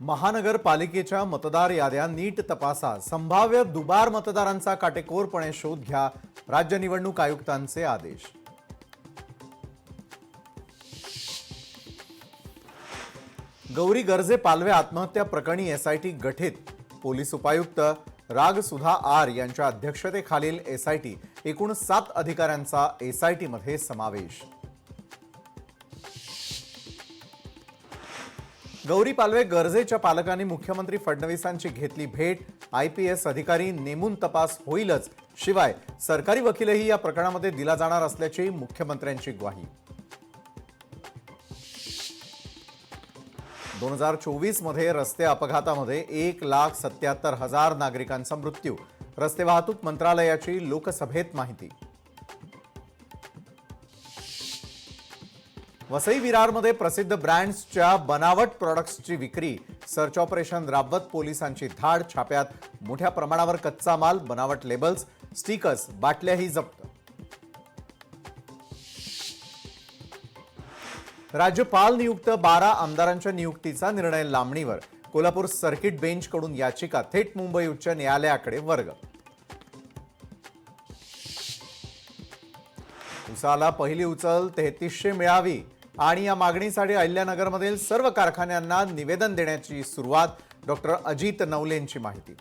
महानगरपालिकेच्या मतदार याद्या नीट तपासा, संभाव्य दुबार मतदारांचा काटेकोरपणे शोध घ्या, राज्य निवडणूक आयुक्तांचे आदेश. गौरी गर्जे पालवे आत्महत्या प्रकरणी एसआयटी गठीत. पोलीस उपायुक्त राग सुधा आर यांच्या अध्यक्षतेखालील एसआयटी एकूण 7 अधिकाऱ्यांचा एसआयटीमध्ये समावेश. गौरी पालवे गर्जेच्या पालकांनी मुख्यमंत्री फडणवीसांची घेतली भेट. आयपीएस अधिकारी नेमून तपास होईलच, शिवाय सरकारी वकीलही या प्रकरणामध्ये दिला जाणार असल्याची मुख्यमंत्र्यांची ग्वाही. 2024 मध्ये रस्ते अपघातामध्ये 1,77,000 नागरिकांचा मृत्यू. रस्ते वाहतूक मंत्रालयाची लोकसभेत माहिती. वसई विरारमध्ये प्रसिद्ध ब्रँड्सच्या बनावट प्रॉडक्ट्सची विक्री. सर्च ऑपरेशन राबवत पोलिसांची धाड. छाप्यात मोठ्या प्रमाणावर कच्चा माल, बनावट लेबल्स, स्टिकर्स, बाटल्याही जप्त. राज्यपाल नियुक्त 12 आमदारांच्या नियुक्तीचा निर्णय लांबणीवर. कोल्हापूर सर्किट बेंचकडून याचिका थेट मुंबई उच्च न्यायालयाकडे वर्ग. उसाला पहिली उचल 3300 मिळावी आणि या मागणीसाठी अहिल्यानगरमधील सर्व कारखान्यांना निवेदन देण्याची सुरुवात. डॉक्टर अजित नवलेंची माहिती.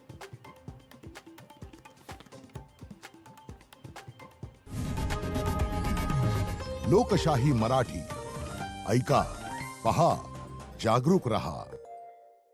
लोकशाही मराठी ऐका, पहा, जागरूक रहा.